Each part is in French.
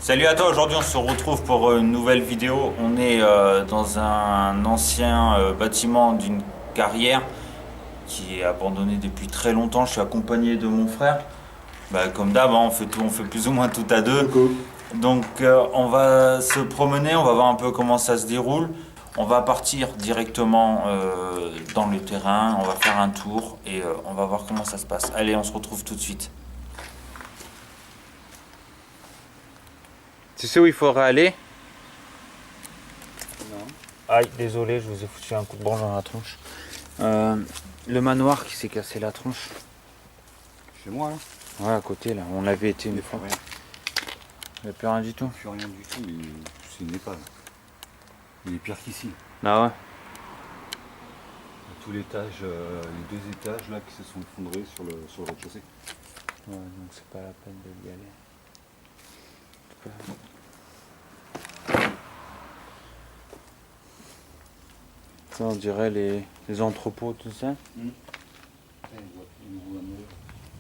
Salut à toi, aujourd'hui on se retrouve pour une nouvelle vidéo. On est dans un ancien bâtiment d'une carrière qui est abandonné depuis très longtemps. Je suis accompagné de mon frère. Bah, comme d'hab, hein, on fait plus ou moins tout à deux. Coucou. Donc on va se promener, on va voir un peu comment ça se déroule. On va partir directement dans le terrain, on va faire un tour et on va voir comment ça se passe. Allez, on se retrouve tout de suite. Tu sais où il faudrait aller? Non. Aïe, désolé, je vous ai foutu un coup de branche dans la tronche. Le manoir qui s'est cassé la tronche. Chez moi là. Ouais, à côté là, on l'avait été une fois. Rien. Il n'y a plus rien du tout. Plus rien du tout, c'est une épave. Il est pire qu'ici. Ah ouais? Tout l'étage, les deux étages là qui se sont effondrés sur le rez-de-chaussée. Ouais, donc c'est pas la peine de y aller. Ça, on dirait les entrepôts, tout ça.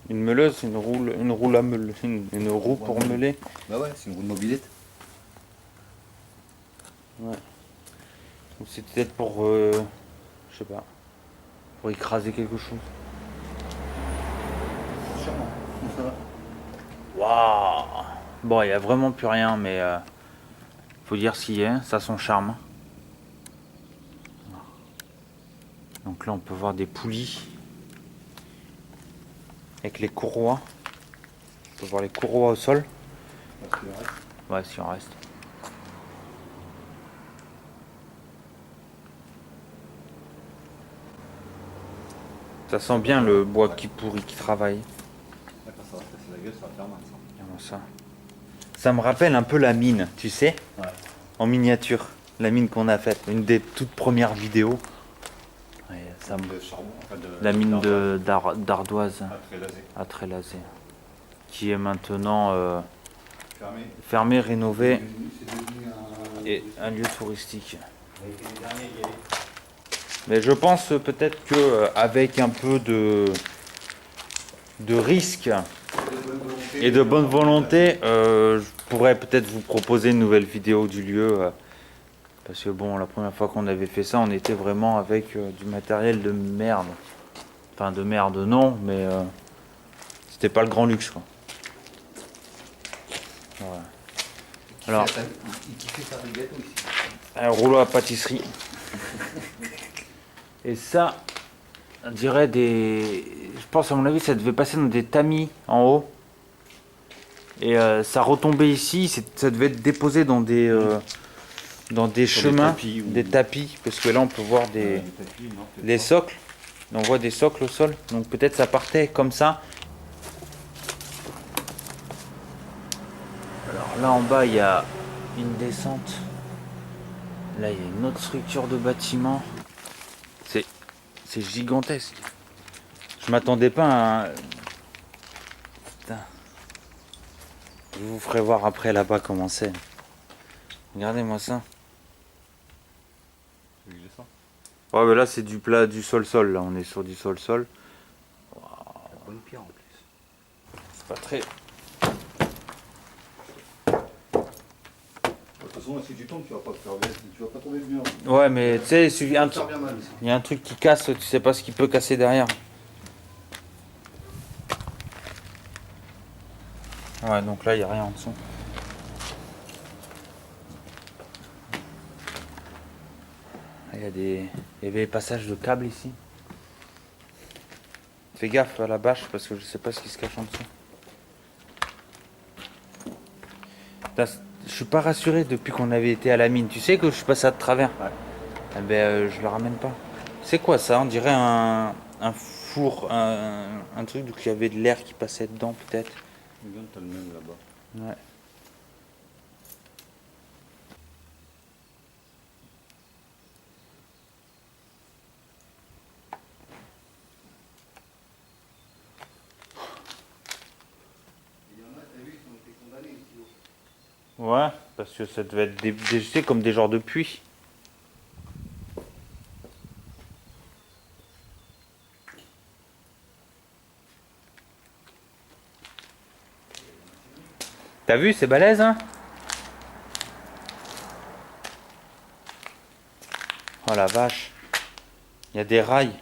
Une meuleuse, une roue à meule, une roue pour meuler. Bah ouais, c'est une roue de mobilette. Ouais. Donc c'est peut-être pour, je sais pas, pour écraser quelque chose. Sûrement. Ça va. Waouh! Bon, il n'y a vraiment plus rien, mais faut dire ce qu'il y a, ça a son charme. Donc là, on peut voir des poulies avec les courroies. On peut voir les courroies au sol. Parce que le reste, Ouais, si on reste. Ça sent bien le bois qui pourrit, qui travaille. là, quand ça va se casser la gueule, ça va faire mal ça. Comment ça? Ça me rappelle un peu la mine, tu sais, Ouais. en miniature. La mine qu'on a faite, une des toutes premières vidéos. Ouais, ça me... De charbon, enfin de. La mine d'ardoise Ah, très lasé. à Trélazé, qui est maintenant Fermé. fermée, rénovée C'est devenu un. et un lieu touristique. On a été les derniers à y aller. Mais je pense peut-être que avec un peu de risque De bonne volonté. et de bonne volonté, je pourrais peut-être vous proposer une nouvelle vidéo du lieu. Parce que bon, la première fois qu'on avait fait ça, on était vraiment avec du matériel de merde. Enfin, de merde, non, mais c'était pas le grand luxe, quoi. Voilà. Alors, Il kiffait faire des gâteaux ici. un rouleau à pâtisserie. Et ça, on dirait des... Je pense, à mon avis, ça devait passer dans des tamis en haut. Et ça retombait ici, ça devait être déposé dans des Sur des chemins, tapis ou- des tapis, parce que là on peut voir des tapis, non, peut-être les pas. socles. On voit des socles au sol, donc peut-être ça partait comme ça. Alors là en bas il y a une descente. Là il y a une autre structure de bâtiment. C'est gigantesque. Je m'attendais pas à un... Putain. Je vous ferai voir après là-bas comment c'est. Regardez-moi ça. Tu veux que je descende? Ouais, mais là c'est du plat, du sol-sol. Là on est sur du sol-sol. La bonne pierre en plus. C'est pas très... De toute façon, si tu tombes, tu vas pas te faire blesser, tu vas pas tomber bien. Ouais, mais tu sais, Tu vas te faire bien mal ici. il y a un truc qui casse, tu sais pas ce qui peut casser derrière. Ouais, donc là, il n'y a rien en dessous. Il y avait des passages de câbles ici. Fais gaffe à la bâche parce que je sais pas ce qui se cache en dessous. Putain, je suis pas rassuré depuis qu'on avait été à la mine. Tu sais que je suis passé à travers. Ouais. Eh ben, je le ramène pas. C'est quoi ça? On dirait un four, un truc où il y avait de l'air qui passait dedans peut-être. Regarde, t'as le même là-bas. Ouais. Il y en a, t'as vu, qui ont été condamnés ici. Ouais, parce que ça devait être tu sais, comme des genres de puits. T'as vu, c'est balèze, hein? Oh la vache. Il y a des rails.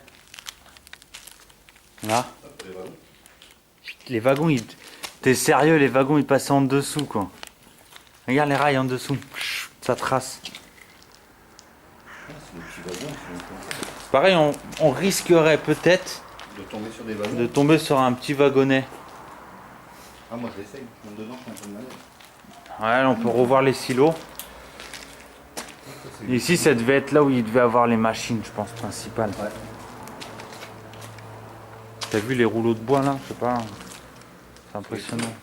Là. Les wagons, ils... T'es sérieux, les wagons ils passent en dessous quoi. Regarde les rails en dessous. Ça trace. C'est des petits wagons. Pareil, on risquerait peut-être De tomber sur des wagons. de tomber sur un petit wagonnet. Ah, moi je l'essaye. Même dedans, je fais un peu de manœuvre. Ouais, là, on peut revoir les silos. Ici, ça devait être là où il devait avoir les machines, je pense, principales. Ouais. T'as vu les rouleaux de bois là? Je sais pas. C'est impressionnant.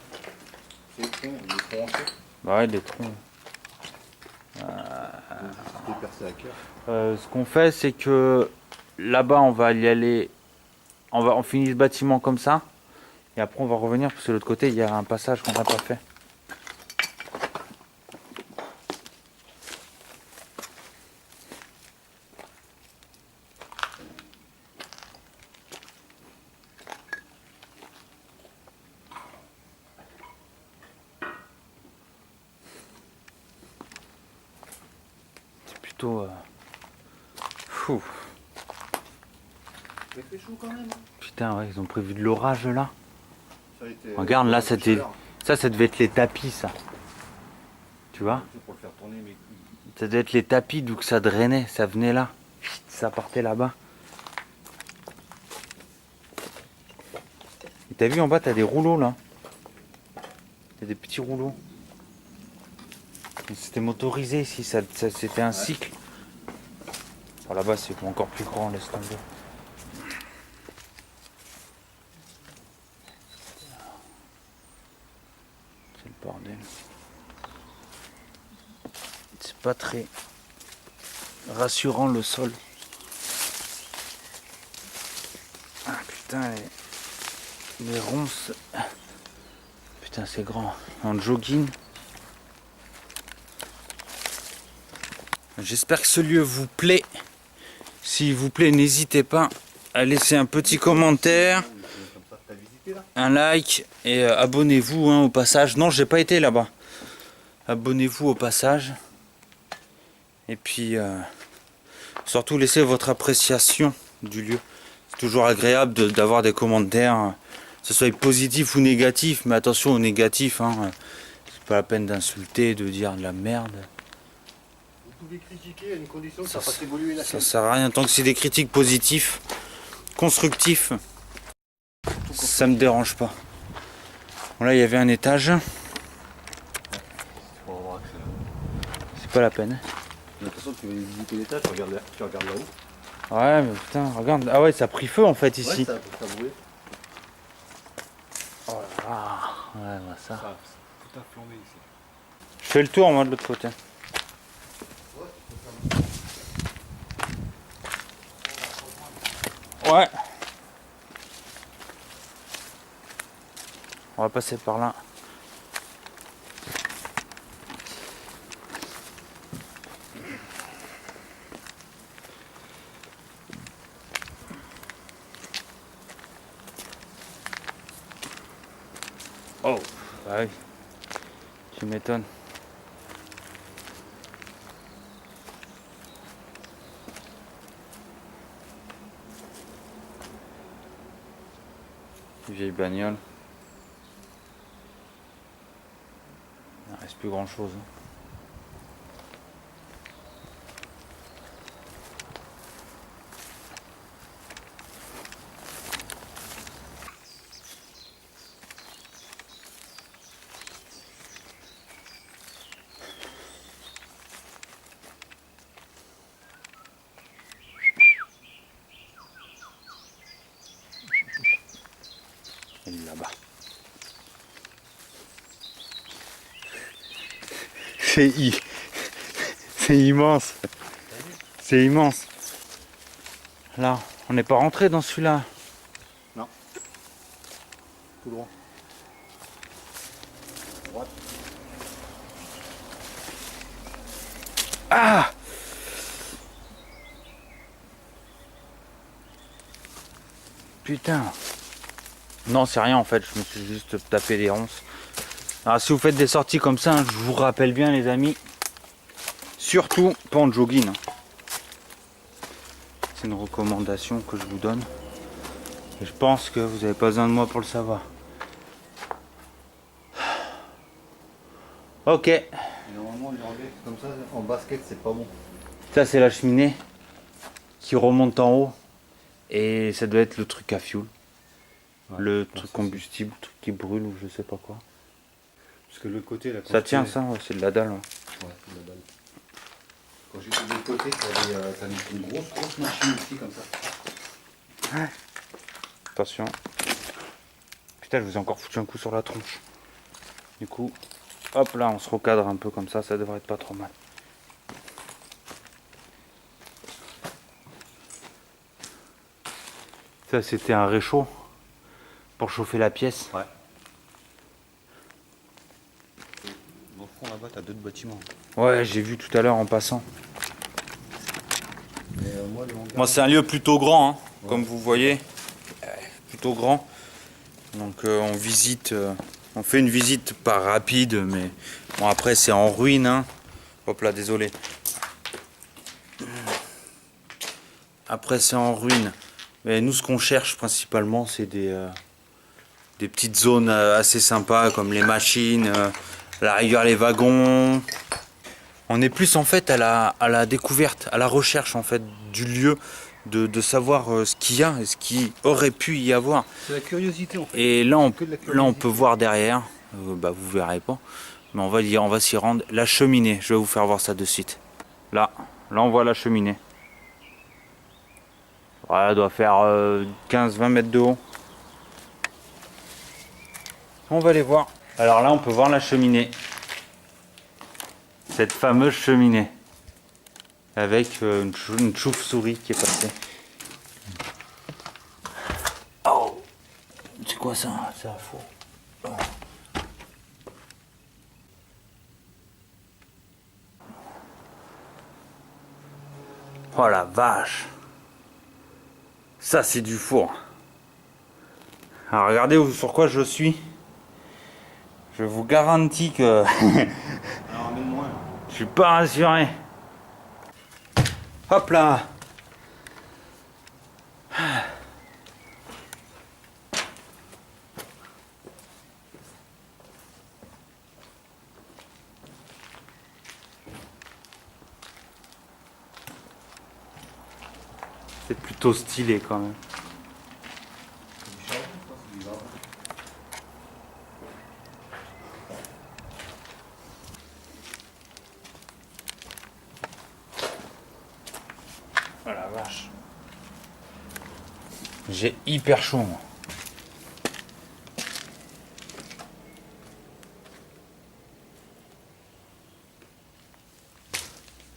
C'est les troncs en fait. Bah ouais, des troncs. Des percés à cœur. Ce qu'on fait, c'est que là-bas, on va y aller. On finit ce bâtiment comme ça. Et après, on va revenir parce que de l'autre côté, il y a un passage qu'on n'a pas fait. C'est plutôt. Fou. Il fait chaud quand même. Putain, ouais, ils ont prévu de l'orage là. Ça a été, Regarde, là, c'était. chaleur. Ça devait être les tapis, ça. Tu vois? C'est pour le faire tourner, mais Ça devait être les tapis d'où que ça drainait. Ça venait là. Ça partait là-bas. Et t'as vu en bas, t'as des rouleaux là. T'as des petits rouleaux. C'était motorisé ici, c'était un cycle. Bon, là-bas, c'est encore plus grand, laisse tomber. C'est le bordel. C'est pas très rassurant le sol. Ah putain, les ronces. Putain, c'est grand. En jogging. J'espère que ce lieu vous plaît. S'il vous plaît, n'hésitez pas à laisser un petit commentaire, t'as visité là? un like et abonnez-vous au passage. Non, j'ai pas été là-bas. Abonnez-vous au passage. Et puis, surtout laissez votre appréciation du lieu. C'est toujours agréable d'avoir des commentaires, que ce soit positif ou négatif. Mais attention aux négatifs. Hein. C'est pas la peine d'insulter, de dire de la merde. Vous pouvez critiquer à une condition que ça fasse évoluer la Ça chaîne. sert à rien tant que c'est des critiques positifs, constructifs. Ça me dérange pas. Bon, là, il y avait un étage. C'est pas la peine. De toute façon, tu vas visiter l'étage, tu regardes là-haut. Ouais, mais putain, regarde. Ah ouais, ça a pris feu en fait ici. Ouais, ça a brûlé. Oh là là. Ouais, bah ça. Ça a tout a flambé ici. Je fais le tour moi de l'autre côté. Ouais. On va passer par là. Oh, bah oui. Tu m'étonnes. Vieille bagnole. Il ne reste plus grand chose. Elle est là-bas. C'est immense. C'est immense. Là, on n'est pas rentré dans celui-là. Non. Tout droit. Droite. Ah! Putain. Non, c'est rien en fait, je me suis juste tapé les ronces. Alors si vous faites des sorties comme ça, hein, je vous rappelle bien les amis, surtout pas en jogging. Hein. C'est une recommandation que je vous donne. Et je pense que vous n'avez pas besoin de moi pour le savoir. Ok. Et normalement, les relais comme ça, en basket, c'est pas bon. Ça, c'est la cheminée qui remonte en haut. Et ça doit être le truc à fioul. Ouais, Le ouais, truc c'est combustible, le truc qui brûle ou je sais pas quoi. Parce que le côté là. Ça tient, ça, ouais, c'est de la dalle. Ouais. Ouais, c'est de la dalle. Quand j'étais de l'autre côté, t'avais une grosse machine ici comme ça. Attention. Putain, je vous ai encore foutu un coup sur la tronche. Du coup, hop là, on se recadre un peu comme ça devrait être pas trop mal. Ça, c'était un réchaud pour chauffer la pièce. Ouais. Au fond là-bas, t'as d'autres bâtiments. Ouais, j'ai vu tout à l'heure en passant. Mais, moi, Moi, c'est un lieu plutôt grand, hein, ouais. comme vous voyez. Plutôt grand. Donc, on visite. On fait une visite pas rapide, mais bon, après, c'est en ruine. Hein. Hop là, désolé. Après, c'est en ruine. Mais nous, ce qu'on cherche principalement, c'est des petites zones assez sympas, comme les machines, à la rigueur les wagons. On est plus en fait à la découverte, à la recherche en fait du lieu, de savoir ce qu'il y a et ce qui aurait pu y avoir. C'est la curiosité en fait. Et là, on peut voir derrière, bah, vous verrez pas, mais on va s'y rendre. La cheminée, je vais vous faire voir ça de suite. Là on voit la cheminée. Voilà, elle doit faire 15-20 mètres de haut. On va aller voir. Alors là, on peut voir la cheminée. Cette fameuse cheminée. Avec une chauve-souris qui est passée. Oh! C'est quoi ça? C'est un four. Oh. Oh la vache! Ça, c'est du four. Alors regardez sur quoi je suis. Je vous garantis que Alors amène-moi. je suis pas rassuré. Hop là. C'est plutôt stylé quand même. Oh la vache. J'ai hyper chaud moi.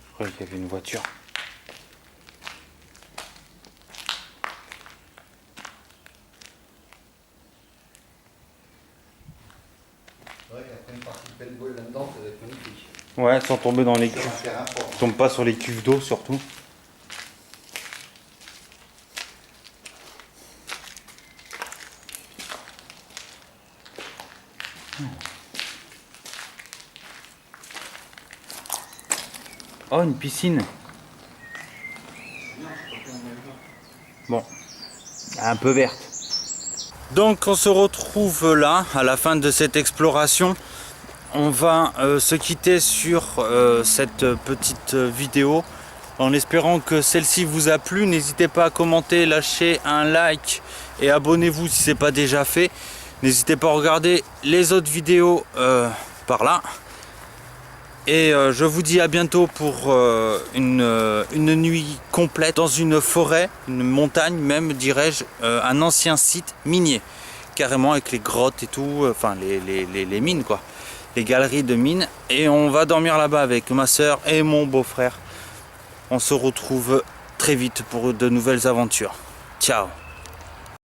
Je croyais qu'il y avait une voiture. Ouais, il y a plein de parties de paintball là-dedans, ça va être magnifique. Ouais, sans tomber dans les Ça va cuves. faire un fort. Tombe pas sur les cuves d'eau surtout. Oh, une piscine. Bon, un peu verte. Donc on se retrouve là, à la fin de cette exploration. On va se quitter sur cette petite vidéo. En espérant que celle-ci vous a plu. N'hésitez pas à commenter, lâcher un like et abonnez-vous si ce n'est pas déjà fait. N'hésitez pas à regarder les autres vidéos par là. Et je vous dis à bientôt pour une nuit complète dans une forêt, une montagne même dirais-je, un ancien site minier. Carrément avec les grottes et tout, enfin les mines quoi. Les galeries de mines. Et on va dormir là-bas avec ma soeur et mon beau-frère. On se retrouve très vite pour de nouvelles aventures. Ciao!